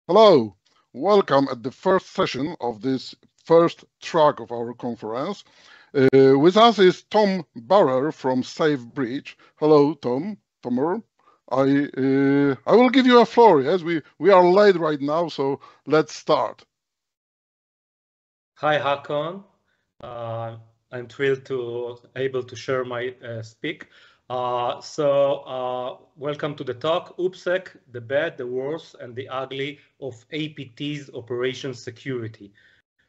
Hello, welcome at the first session of this first track of our conference. With us is Tom Barrer from SafeBridge. Hello, Tom. Tomer. I will give you a floor. Yes, we are late right now, so let's start. Hi, Hakon. I'm thrilled to able to share my speak. Welcome to the talk, OopsSec, the bad, the worse, and the ugly of APT's operation security.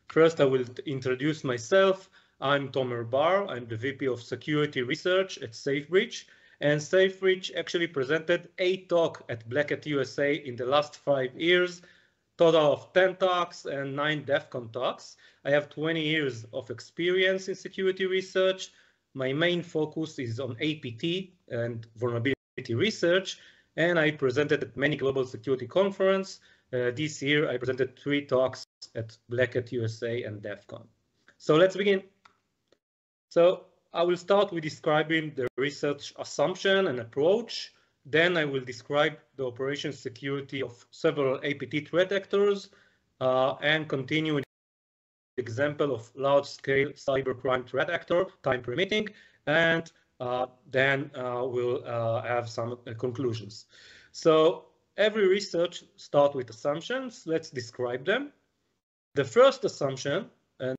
First, I will introduce myself. I'm Tomer Bar. I'm the VP of Security Research at SafeBridge. And SafeBridge actually presented 8 talks at Black Hat USA in the last 5 years, total of 10 talks and 9 DEF CON talks. I have 20 years of experience in security research. My main focus is on APT and vulnerability research, and I presented at many global security conferences. This year, I presented 3 talks at Black Hat USA and DEF CON. So let's begin. So I will start with describing the research assumption and approach. Then I will describe the operation security of several APT threat actors and continue with the example of large-scale cybercrime threat actor, time permitting, and then we'll have some conclusions. So every research starts with assumptions. Let's describe them. The first assumption, and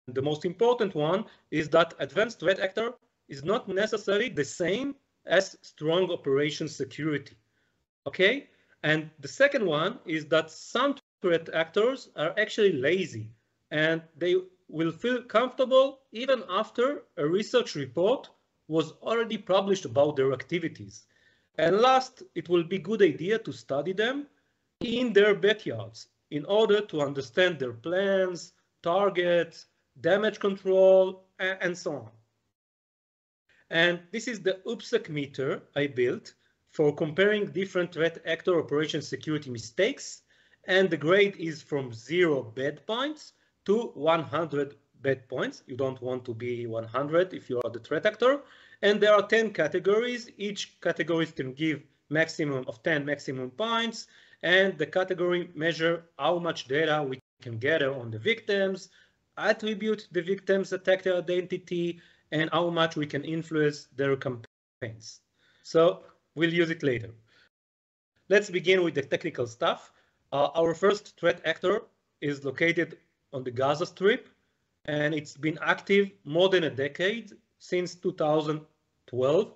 the most important one, is that advanced threat actor is not necessarily the same as strong operation security. Okay? And the second one is that some threat actors are actually lazy and they will feel comfortable even after a research report was already published about their activities. And last, it will be a good idea to study them in their backyards in order to understand their plans, targets, damage control, and so on. And this is the OopsSec meter I built for comparing different threat actor operation security mistakes. And the grade is from 0 bad points to 100 bad points. You don't want to be 100 if you are the threat actor. And there are 10 categories. Each category can give maximum of 10 maximum points. And the category measure how much data we can gather on the victims, attribute the victim's attacker identity, and how much we can influence their campaigns. So we'll use it later. Let's begin with the technical stuff. Our first threat actor is located on the Gaza Strip, and it's been active more than a decade, since 2012,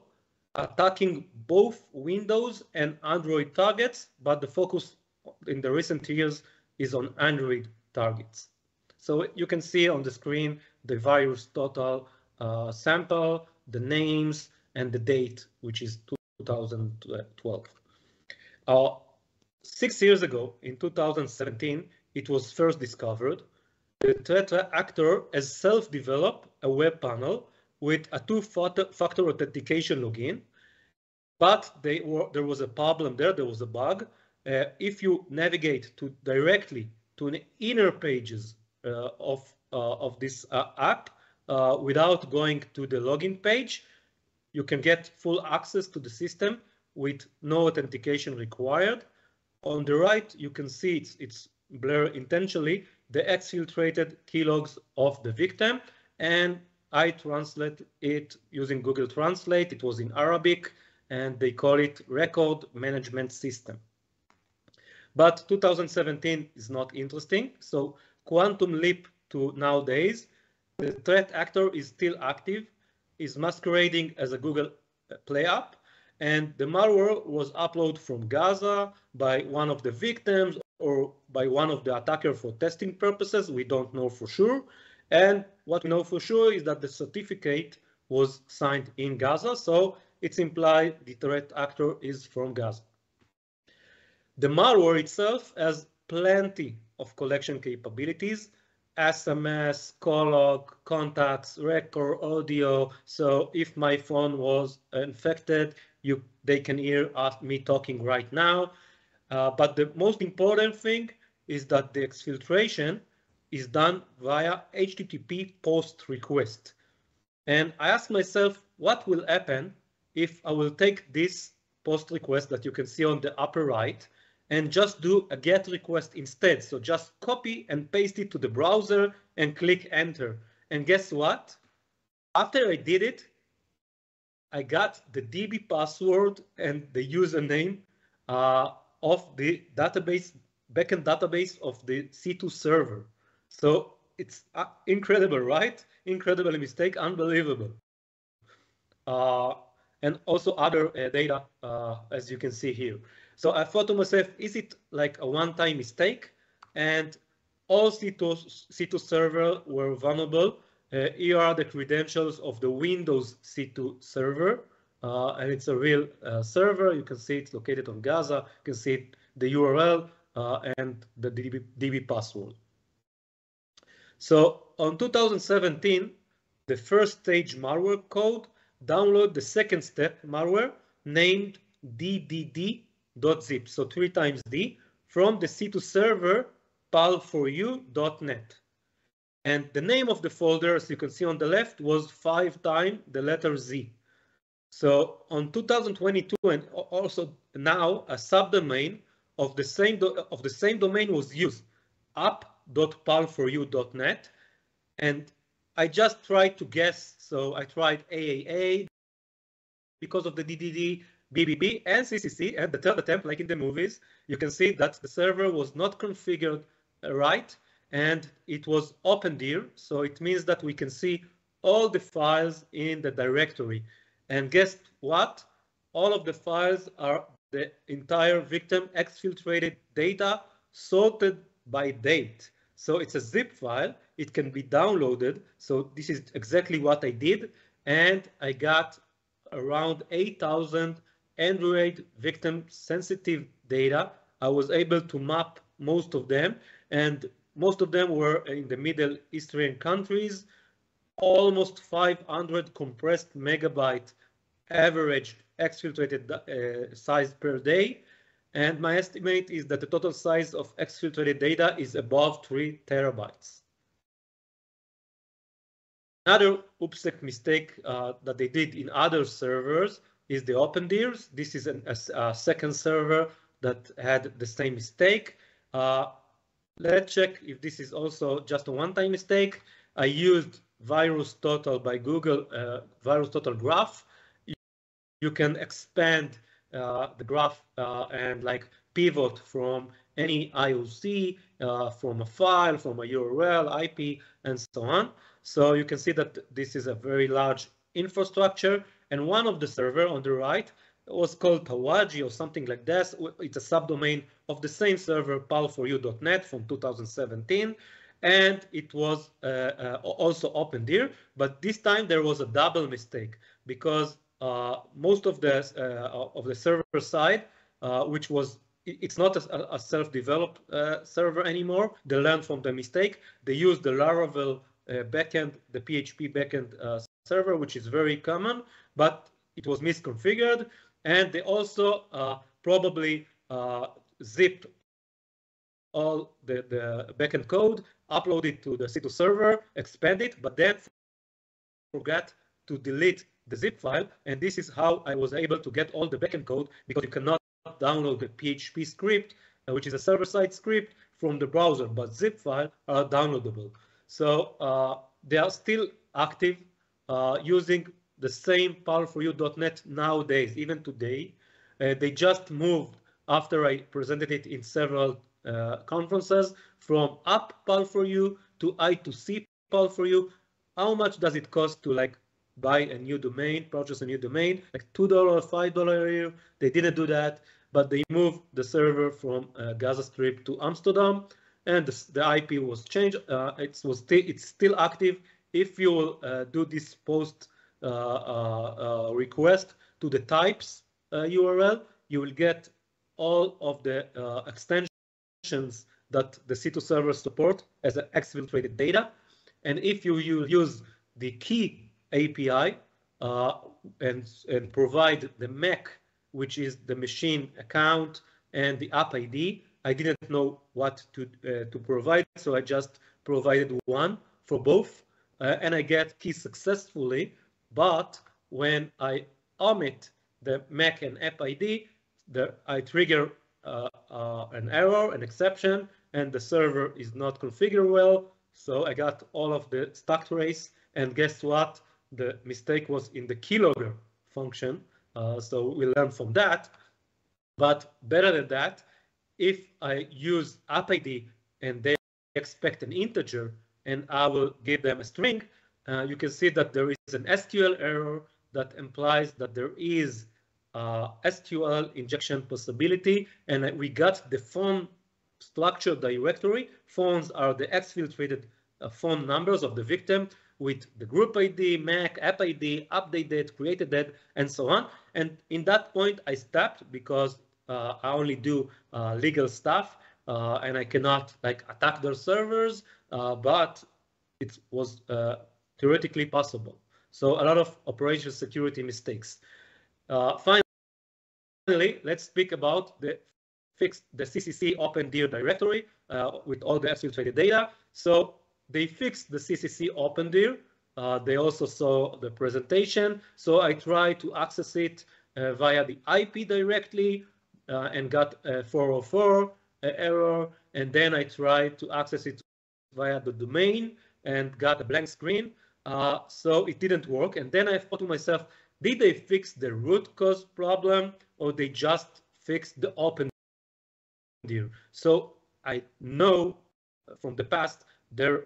attacking both Windows and Android targets, but the focus in the recent years is on Android targets. So you can see on the screen the virus total sample, the names, and the date, which is 2012. 6 years ago, in 2017, it was first discovered. The threat actor has self-developed a web panel with a 2-factor authentication login, but there was a problem there was a bug. If you navigate directly to the inner pages of this app without going to the login page, you can get full access to the system with no authentication required. On the right, you can see it's blurred intentionally, the exfiltrated keylogs of the victim, and I translate it using Google Translate. It was in Arabic, and they call it record management system. But 2017 is not interesting, so quantum leap to nowadays, the threat actor is still active, is masquerading as a Google Play app, and the malware was uploaded from Gaza by one of the victims or by one of the attackers for testing purposes. We don't know for sure. And what we know for sure is that the certificate was signed in Gaza, so it's implied the threat actor is from Gaza. The malware itself has plenty of collection capabilities: SMS, call log, contacts, record, audio. So if my phone was infected, they can hear me talking right now. But the most important thing is that the exfiltration is done via HTTP post request. And I ask myself, what will happen if I will take this post request that you can see on the upper right and just do a GET request instead. So just copy and paste it to the browser and click enter. And guess what? After I did it, I got the DB password and the username of the database, backend database of the C2 server. So it's incredible, right? Incredible mistake, unbelievable. And also other data, as you can see here. So I thought to myself, is it like a one-time mistake? And all C2 server were vulnerable. Here are the credentials of the Windows C2 server. And it's a real server. You can see it's located on Gaza. You can see the URL and the DB password. So on 2017, the first stage malware code download the second step malware named ddd.zip, so 3 times D, from the C2 server pal4u.net. And the name of the folder, as you can see on the left, was 5 times the letter Z. So on 2022, and also now, a subdomain of the same domain was used, app.pal4u.net, and I just tried to guess. So I tried AAA because of the DDD, BBB, and CCC. And the third attempt, like in the movies, you can see that the server was not configured right, and it was opendir. So it means that we can see all the files in the directory. And guess what? All of the files are the entire victim exfiltrated data sorted by date. So it's a zip file. It can be downloaded. So this is exactly what I did. And I got around 8,000 Android victim sensitive data. I was able to map most of them. And most of them were in the Middle Eastern countries. Almost 500 compressed megabyte average exfiltrated size per day. And my estimate is that the total size of exfiltrated data is above 3 terabytes. Another OopsSec mistake that they did in other servers is the opendirs. This is a second server that had the same mistake. Let's check if this is also just a one-time mistake. I used VirusTotal by Google, VirusTotal graph. You can expand the graph and like pivot from any IOC, from a file, from a URL, IP, and so on. So you can see that this is a very large infrastructure. And one of the server on the right was called Tawaji or something like this. It's a subdomain of the same server, pal4u.net from 2017. And it was also opendir, but this time there was a double mistake because most of the server side, which was, it's not a self-developed server anymore. They learned from the mistake. They used the Laravel backend, the PHP backend server, which is very common, but it was misconfigured. And they also probably zipped all the backend code, uploaded to the C2 server, expand it, but then forgot to delete the zip file. And this is how I was able to get all the backend code, because you cannot download the PHP script, which is a server-side script, from the browser, but zip files are downloadable. So they are still active using the same pal4u.net nowadays, even today. They just moved, after I presented it in several conferences, from app pal4u to I2C pal4u. How much does it cost to like buy a new domain, purchase a new domain? Like $2, $5 a year. They didn't do that, but they moved the server from Gaza Strip to Amsterdam, and the IP was changed. It's still active. If you will do this post request to the types URL, you will get all of the extensions that the C2 server support as an exfiltrated data. And if you use the key API and provide the MAC, which is the machine account, and the app ID, I didn't know what to provide, so I just provided one for both, and I get key successfully. But when I omit the MAC and app ID, I trigger an error, an exception, and the server is not configured well. So I got all of the stack trace, and guess what? The mistake was in the keylogger function. So we learned from that. But better than that, if I use APT and they expect an integer and I will give them a string, you can see that there is an SQL error that implies that there is SQL injection possibility, and we got the phone structure directory. Phones are the exfiltrated phone numbers of the victim with the group ID, MAC, app ID, update date, created date, and so on. And in that point, I stopped because I only do legal stuff, and I cannot like attack their servers, but it was theoretically possible. So a lot of operational security mistakes. Finally, let's speak about the CCC opendir directory with all the exfiltrated data. So they fixed the CCC opendir. They also saw the presentation. So I tried to access it via the IP directly and got a 404 error. And then I tried to access it via the domain and got a blank screen. So it didn't work. And then I thought to myself, did they fix the root cause problem or they just fixed the opendir? So I know from the past their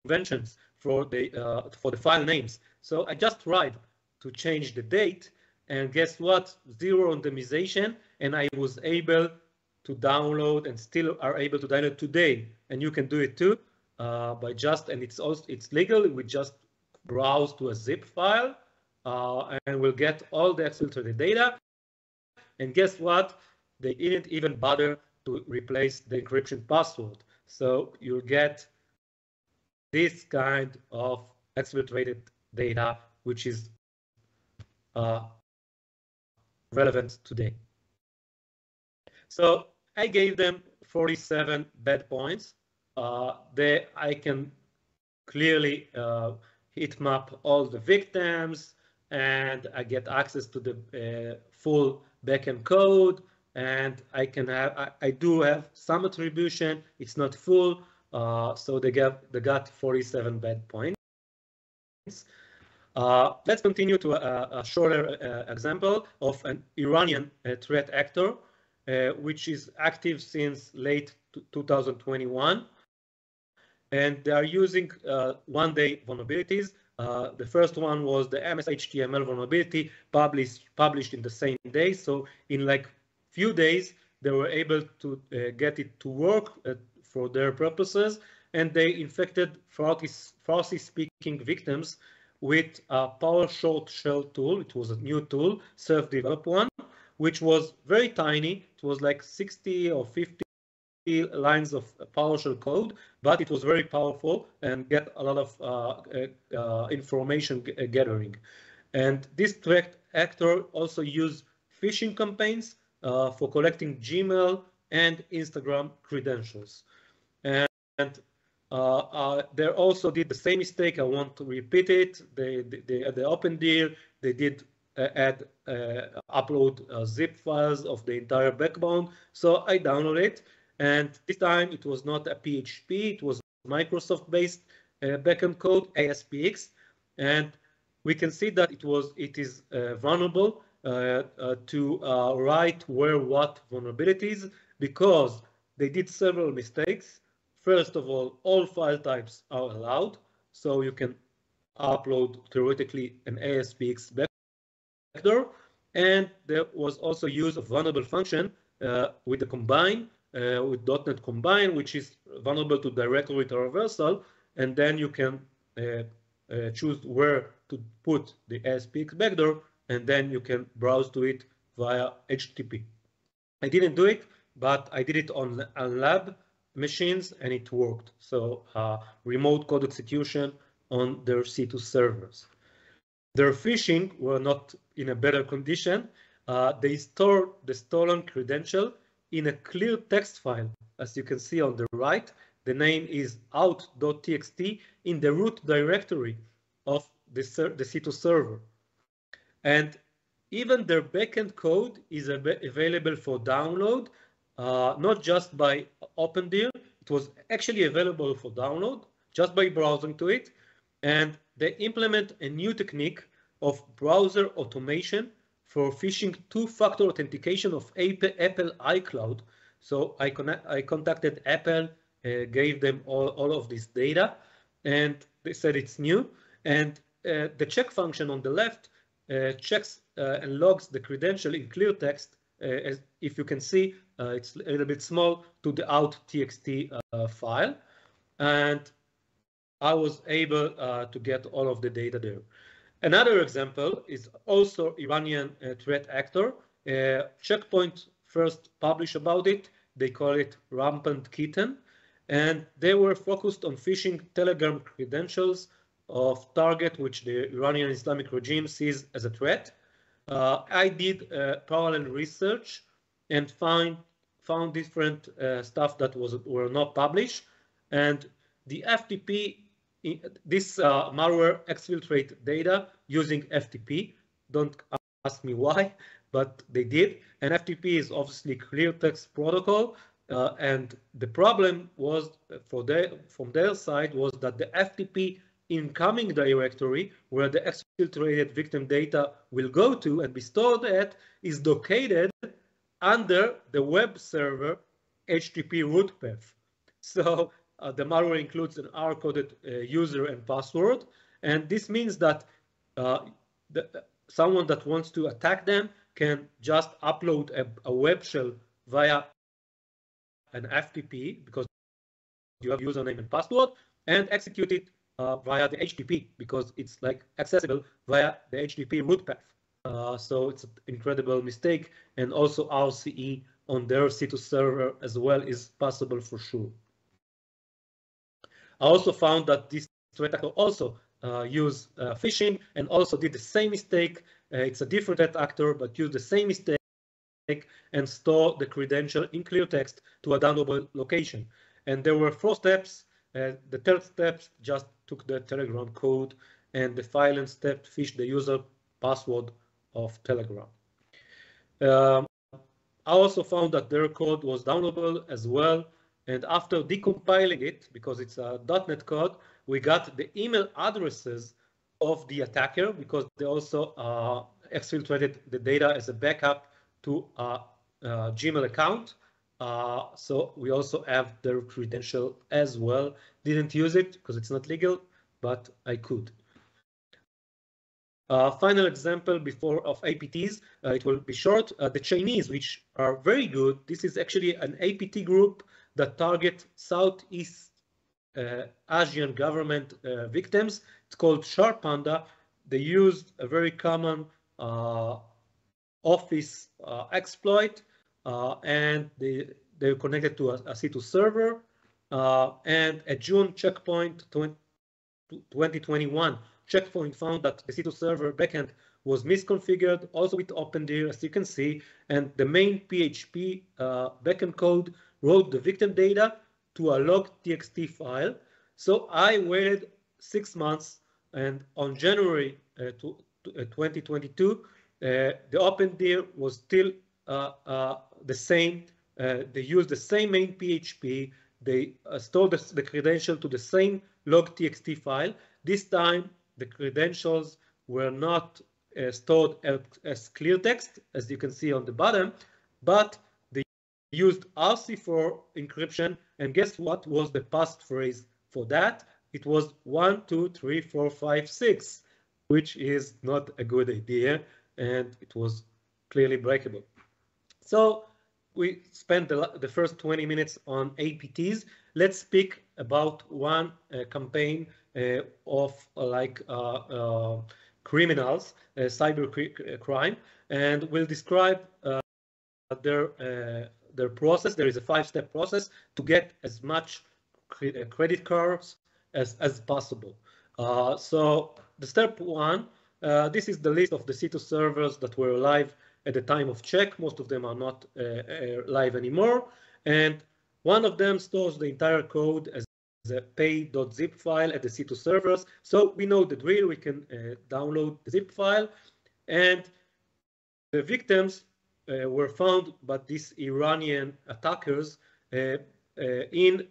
conventions for the file names. So I just tried to change the date, and guess what? Zero randomization, and I was able to download and still are able to download today. And you can do it too by just, and it's legal. We just browse to a zip file and we'll get all the exfiltrated data. And guess what? They didn't even bother to replace the encryption password. So you'll get this kind of exfiltrated data, which is relevant today. So I gave them 47 bad points. I can clearly heat map all the victims, and I get access to the full backend code, and I do have some attribution. It's not full, so they got 47 bad points. Let's continue to a shorter example of an Iranian threat actor, which is active since late 2021. And they are using one-day vulnerabilities. The first one was the MS-HTML vulnerability published in the same day. So in like few days, they were able to get it to work for their purposes. And they infected Farsi-speaking victims with a PowerShell shell tool. It was a new tool, self-developed one, which was very tiny. It was like 60 or 50 lines of PowerShell code, but it was very powerful and get a lot of information gathering. And this threat actor also used phishing campaigns for collecting Gmail and Instagram credentials. And they also did the same mistake. I want to repeat it. They opendir, they did upload zip files of the entire backbone. So I downloaded it. And this time it was not a PHP, it was Microsoft-based backend code, ASPX. And we can see that it is vulnerable to write where what vulnerabilities, because they did several mistakes. First of all file types are allowed. So you can upload theoretically an ASPX vector. And there was also use of vulnerable function with the combine, with .NET Combine, which is vulnerable to directory traversal, and then you can choose where to put the ASPX vector, and then you can browse to it via HTTP. I didn't do it, but I did it on lab machines, and it worked. So remote code execution on their C2 servers. Their phishing were not in a better condition. They stored the stolen credential in a clear text file. As you can see on the right, the name is out.txt in the root directory of the C2 server. And even their backend code is available for download, not just by OpenDIR. It was actually available for download just by browsing to it. And they implement a new technique of browser automation for phishing two-factor authentication of Apple iCloud. So I contacted Apple, gave them all of this data, and they said it's new. And the check function on the left checks and logs the credential in clear text. As if you can see, it's a little bit small, to the out.txt file. And I was able to get all of the data there. Another example is also Iranian threat actor. Checkpoint first published about it. They call it Rampant Kitten. And they were focused on phishing Telegram credentials of target which the Iranian Islamic regime sees as a threat. I did parallel research and found different stuff that were not published. And the FTP, this malware exfiltrate data using FTP. Don't ask me why, but they did. And FTP is obviously clear text protocol. And the problem was from their side was that the FTP incoming directory where the exfiltrated victim data will go to and be stored at is located under the web server HTTP root path. So the malware includes an hard-coded user and password, and this means that someone that wants to attack them can just upload a web shell via an FTP because you have username and password, and execute it via the HTTP because it's like accessible via the HTTP root path. So it's an incredible mistake, and also RCE on their C2 server as well is possible for sure. I also found that this threat actor also used phishing and also did the same mistake. It's a different threat actor, but used the same mistake and store the credential in clear text to a downloadable location. And there were 4 steps. The third step just took the Telegram code, and the final step fished the user password of Telegram. I also found that their code was downloadable as well. And after decompiling it, because it's a .NET code, we got the email addresses of the attacker because they also exfiltrated the data as a backup to a Gmail account. So we also have their credential as well. Didn't use it because it's not legal, but I could. Final example before of APTs, it will be short. The Chinese, which are very good. This is actually an APT group that target Southeast Asian government victims. It's called Sharp Panda. They used a very common Office exploit, and they're connected to a C2 server. And at June checkpoint 2021, Checkpoint found that the C2 server backend was misconfigured, also with OpenDIR, as you can see, and the main PHP backend code wrote the victim data to a log.txt file. So I waited 6 months, and on January 2022, the OpenDIR was still the same. They used the same main PHP. They stored the credential to the same log.txt file. This time, the credentials were not stored as clear text, as you can see on the bottom, but they used RC4 encryption. And guess what was the passphrase for that? It was 1, 2, 3, 4, 5, 6, which is not a good idea, and it was clearly breakable. So we spent the first 20 minutes on APTs. Let's speak about one campaign of criminals, cyber crime, and we'll describe their process. There is a 5-step process to get as much credit cards as possible. So the step 1, this is the list of the C2 servers that were live at the time of check. Most of them are not live anymore. And one of them stores the entire code as a pay.zip file at the C2 servers. So we know the drill. We can download the zip file. And the victims were found by these Iranian attackers in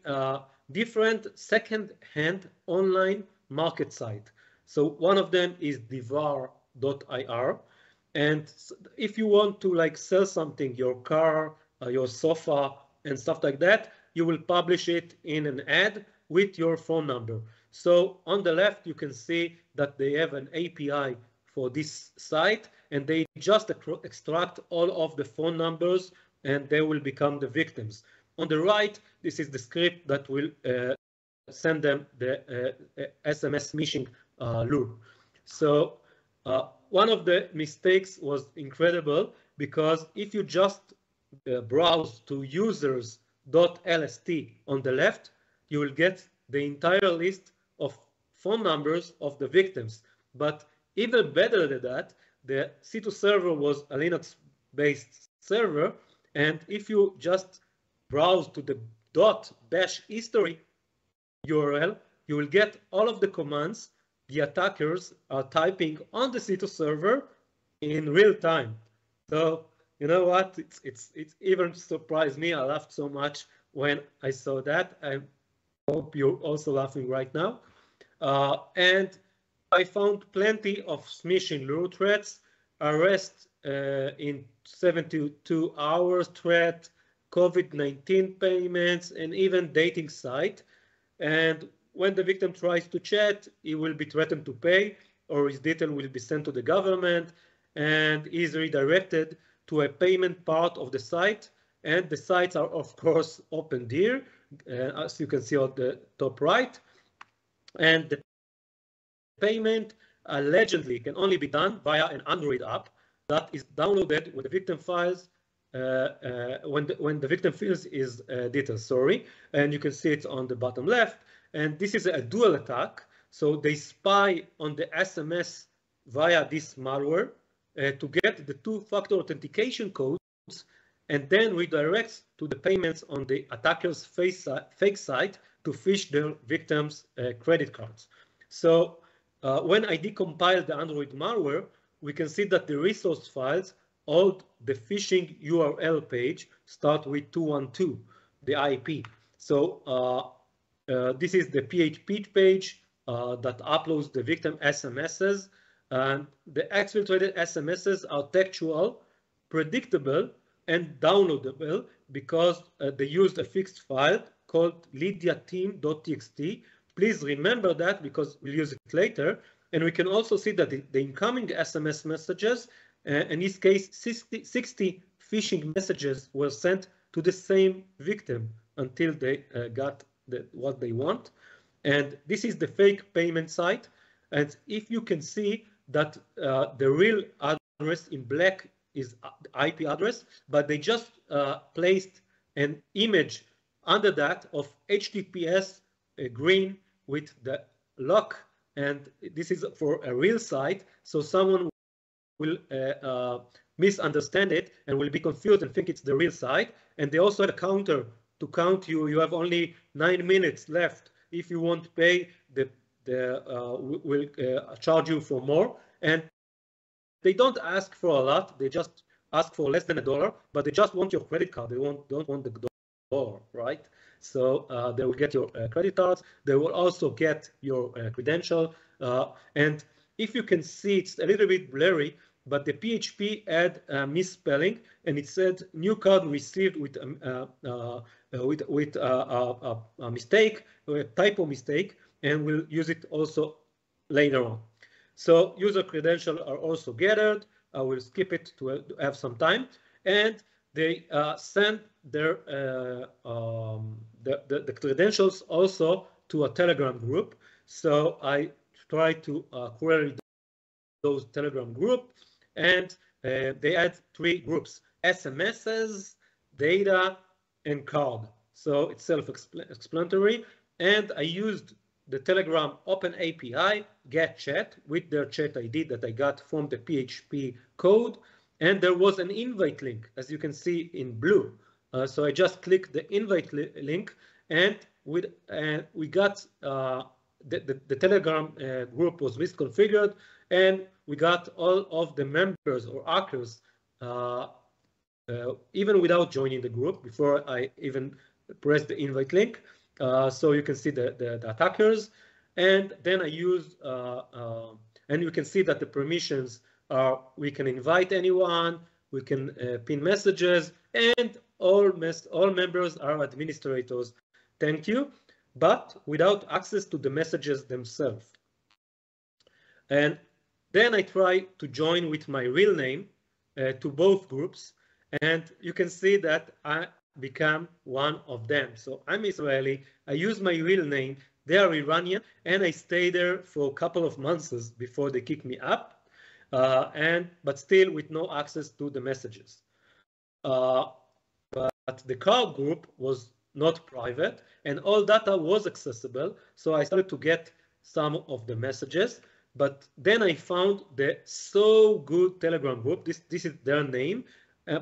different second-hand online market site. So one of them is divar.ir, and if you want to like sell something, your car, your sofa, and stuff like that, you will publish it in an ad with your phone number. So on the left, you can see that they have an API for this site, and they just extract all of the phone numbers, and they will become the victims. On the right, this is the script that will send them the SMS phishing lure. So one of the mistakes was incredible, because if you just browse to users.lst on the left, you will get the entire list of phone numbers of the victims. But even better than that, the C2 server was a Linux-based server, and if you just browse to the .bash history URL, you will get all of the commands the attackers are typing on the C2 server in real time. So you know what? It's even surprised me. I laughed so much when I saw that. I hope you're also laughing right now. And I found plenty of smishing lure threats, arrest in 72 hours threat, COVID-19 payments, and even dating site. And when the victim tries to chat, he will be threatened to pay, or his detail will be sent to the government, and is redirected to a payment part of the site. And the sites are, of course, opened here, as you can see on the top right. And the payment allegedly can only be done via an Android app that is downloaded when the victim files when the victim fills his details, sorry, and you can see it on the bottom left. And this is a dual attack. So they spy on the SMS via this malware to get the two-factor authentication codes, and then redirects to the payments on the attacker's fake site to phish their victims' credit cards. So when I decompile the Android malware, we can see that the resource files hold the phishing URL page start with 212, the IP. So this is the PHP page that uploads the victim SMSs, and the exfiltrated SMSs are textual, predictable, and downloadable because they used a fixed file called lydiateam.txt. Please remember that because we'll use it later. And we can also see that the incoming SMS messages, in this case, 60 phishing messages were sent to the same victim until they got what they want. And this is the fake payment site. And if you can see that the real address in black is the IP address, but they just placed an image under that of HTTPS green with the lock, and this is for a real site, so someone will misunderstand it and will be confused and think it's the real site. And they also have a counter to count you. You have only 9 minutes left. If you won't pay, will charge you for more. And they don't ask for a lot. They just ask for less than $1, but they just want your credit card. They don't want the dollar, right? So they will get your credit cards. They will also get your credential. And if you can see, it's a little bit blurry, but the PHP had a misspelling, and it said new card received with a mistake, or a typo mistake, and we'll use it also later on. So user credentials are also gathered. I will skip it to have some time, and they send their the credentials also to a Telegram group. So I try to query those Telegram group, and they had 3 groups: SMSs, data, and card. So it's self-explanatory, and I used the Telegram Open API get chat with their chat ID that I got from the PHP code, and there was an invite link, as you can see in blue. So I just clicked the invite link, and we got the Telegram group was misconfigured, and we got all of the members or hackers even without joining the group, before I even press the invite link. So you can see the attackers, and then I use, and you can see that the permissions are, we can invite anyone, we can pin messages, and all members are administrators. Thank you, but without access to the messages themselves. And then I try to join with my real name to both groups, and you can see that I become one of them. So I'm Israeli, I use my real name, they are Iranian, and I stay there for a couple of months before they kick me up, but still with no access to the messages. But the crowd group was not private, and all data was accessible, so I started to get some of the messages. But then I found the So Good Telegram group. This is their name,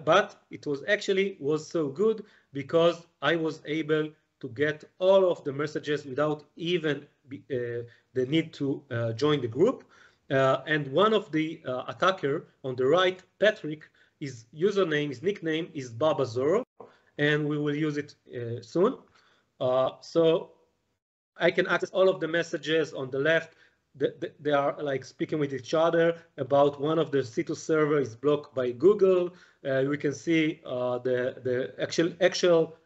but it was so good because I was able to get all of the messages without even the need to join the group. And one of the attacker on the right, Patrick, his nickname is Baba Zoro, and we will use it soon. So I can access all of the messages on the left. They are like speaking with each other about one of the C2 server is blocked by Google. We can see the actual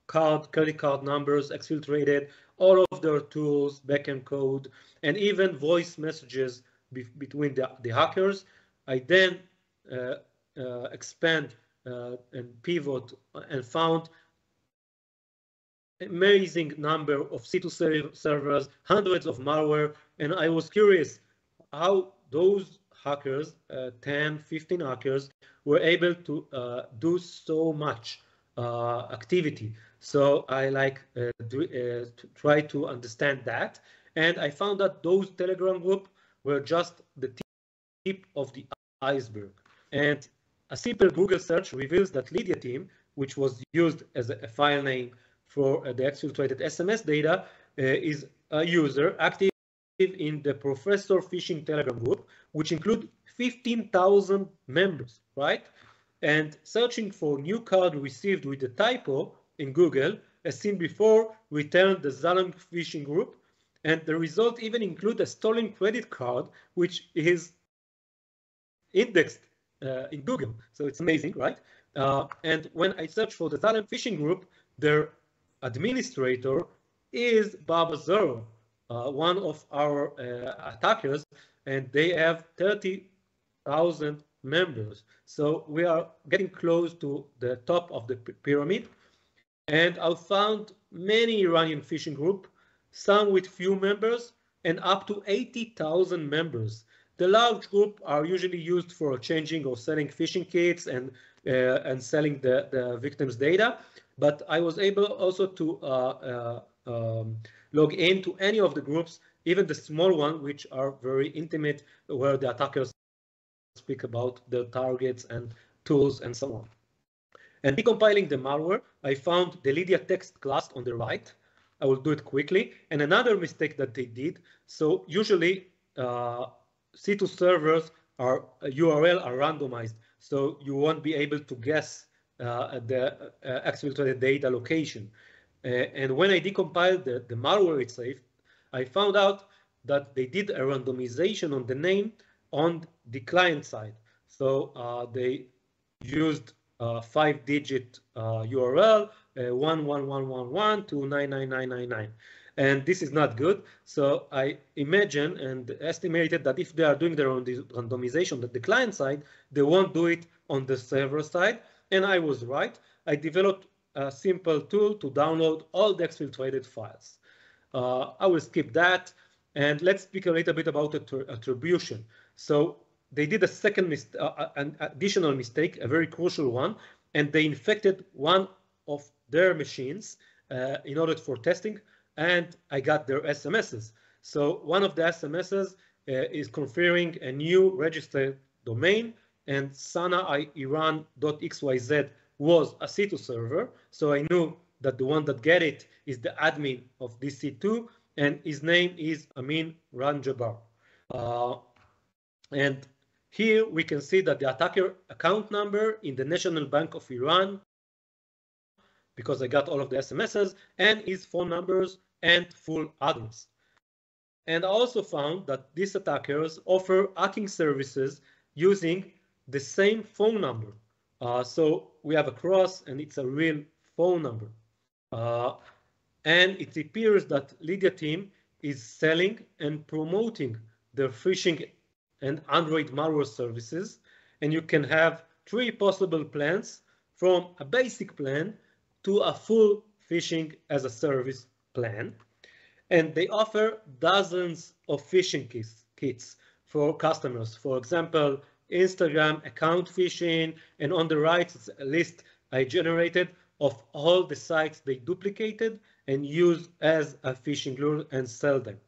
credit card numbers exfiltrated, all of their tools, backend code, and even voice messages between the hackers. I then expand and pivot and found amazing number of C2 servers, hundreds of malware, and I was curious how those hackers, 10, 15 hackers, were able to do so much activity. So I try to understand that, and I found that those Telegram group were just the tip of the iceberg. And a simple Google search reveals that Lydia team, which was used as a file name for the exfiltrated SMS data, is a user active in the Professor Phishing Telegram group, which include 15,000 members, right? And searching for new card received with a typo in Google, as seen before, returned the Zalem phishing group, and the result even include a stolen credit card, which is indexed in Google. So it's amazing, right? And when I search for the Zalem phishing group, their administrator is Baba Zoro, one of our attackers, and they have 30,000 members. So we are getting close to the top of the pyramid. And I found many Iranian phishing groups, some with few members and up to 80,000 members. The large group are usually used for changing or selling phishing kits and selling the victim's data. But I was able also to log into any of the groups, even the small one, which are very intimate, where the attackers speak about their targets and tools and so on. And decompiling the malware, I found the Lydia text class on the right. I will do it quickly. And another mistake that they did, so usually C2 servers are URL are randomized, so you won't be able to guess the exfiltrated data location. And when I decompiled the malware itself, I found out that they did a randomization on the name on the client side. So they used 5-digit URL 11111 to 99999. And this is not good. So I imagine and estimated that if they are doing their own randomization at the client side, they won't do it on the server side. And I was right. I developed a simple tool to download all the exfiltrated files. I will skip that. And let's speak a little bit about attribution. So they did a second an additional mistake, a very crucial one, and they infected one of their machines in order for testing, and I got their SMSs. So one of the SMSs is conferring a new registered domain, and sanairan.xyz was a C2 server, so I knew that the one that get it is the admin of this C2, and his name is Amin Ranjabar. And Here we can see that the attacker account number in the National Bank of Iran, because I got all of the SMSs, and his phone numbers and full address. And I also found that these attackers offer hacking services using the same phone number. So we have a cross and it's a real phone number. And it appears that Lydia team is selling and promoting their phishing and Android malware services. And you can have 3 possible plans, from a basic plan to a full phishing as a service plan. And they offer dozens of phishing kits for customers. For example, Instagram account phishing, and on the right it's a list I generated of all the sites they duplicated and used as a phishing lure and sell them.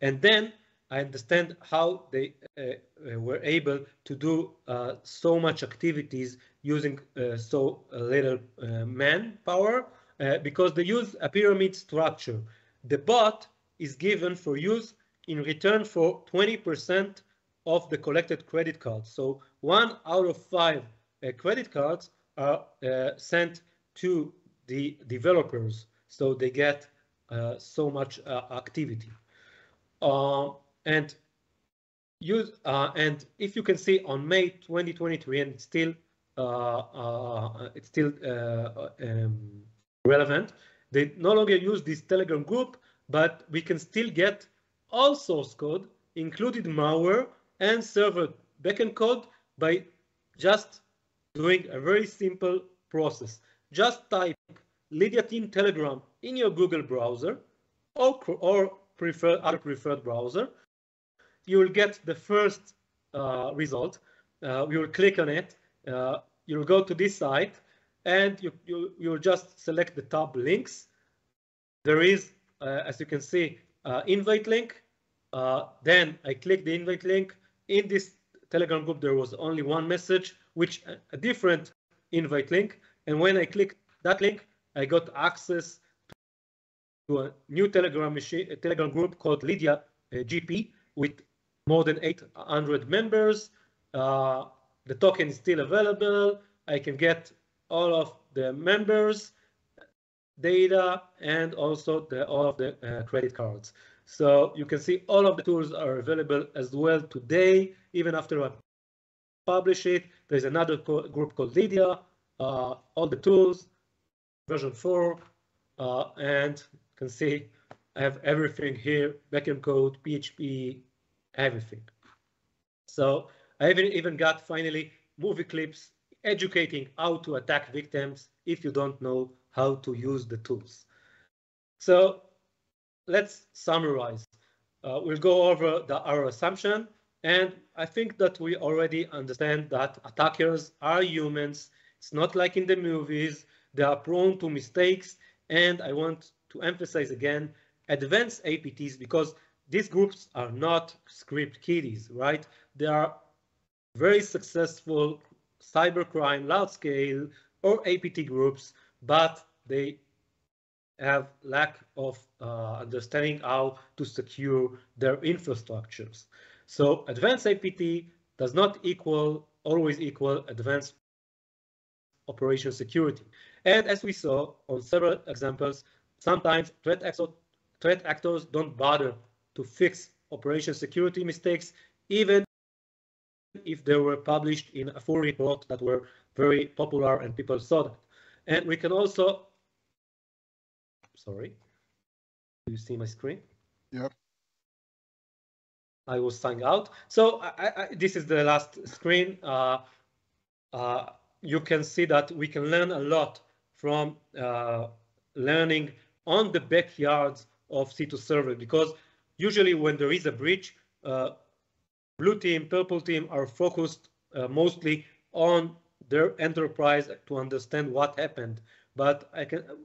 And then I understand how they were able to do so much activities using so little manpower, because they use a pyramid structure. The bot is given for use in return for 20% of the collected credit cards. So 1 out of 5 credit cards are sent to the developers, so they get so much activity. And if you can see on May 2023, and it's still relevant, they no longer use this Telegram group, but we can still get all source code, including malware and server backend code, by just doing a very simple process. Just type Lydia Team Telegram in your Google browser or other preferred browser. You will get the first result. You will click on it. You'll go to this site, and you'll just select the tab links. There is, as you can see, invite link. Then I click the invite link. In this Telegram group, there was only one message, which a different invite link. And when I clicked that link, I got access to a new Telegram group called Lydia GP with more than 800 members. The token is still available. I can get all of the members data and also all of the credit cards. So you can see all of the tools are available as well today, even after I publish it. There's another group called Lydia, all the tools, version 4, and you can see I have everything here, backend code, PHP, everything. So I even got finally movie clips educating how to attack victims if you don't know how to use the tools. So let's summarize. We'll go over our assumption, and I think that we already understand that attackers are humans. It's not like in the movies. They are prone to mistakes, and I want to emphasize again advanced APTs, because these groups are not script kiddies, right? They are very successful cybercrime, large scale, or APT groups, but they have lack of understanding how to secure their infrastructures. So advanced APT does not always equal advanced operation security. And as we saw on several examples, sometimes threat actors don't bother to fix operation security mistakes, even if they were published in a full report that were very popular and people saw that. And we can also, sorry, do you see my screen? Yep. I was signed out. So this is the last screen. You can see that we can learn a lot from learning on the backyards of C2 server, because usually when there is a breach, blue team, purple team are focused mostly on their enterprise to understand what happened. But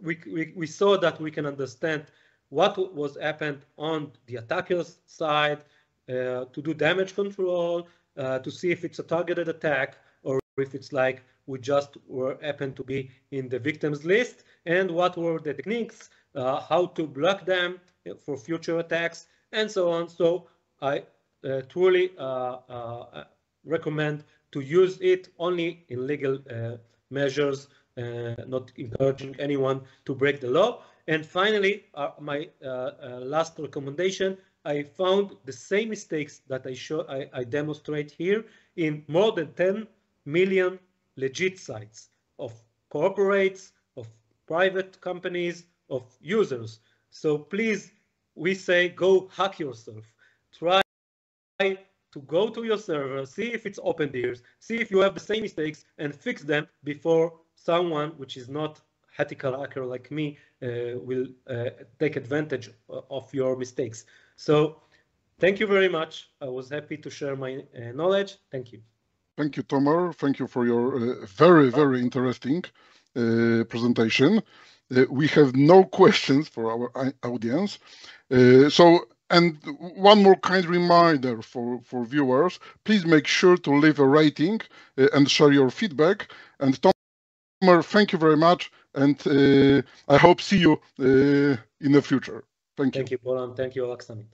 we saw that we can understand what was happened on the attacker's side, to do damage control, to see if it's a targeted attack or if it's like we just happened to be in the victims list, and what were the techniques, how to block them for future attacks, and so on. So I truly recommend to use it only in legal measures, not encouraging anyone to break the law. And finally, my last recommendation, I found the same mistakes that I demonstrate here in more than 10 million legit sites of corporates, of private companies, of users. So please, we say, go hack yourself. Try to go to your server, see if it's open there, see if you have the same mistakes, and fix them before someone, which is not ethical hacker like me, will take advantage of your mistakes. So thank you very much. I was happy to share my knowledge. Thank you. Thank you, Tomer. Thank you for your very, very interesting presentation. We have no questions for our audience. And one more kind reminder for viewers, please make sure to leave a rating and share your feedback. And Tomer, thank you very much. And I hope see you in the future. Thank you. Thank you, Polan. Thank you, Alexander.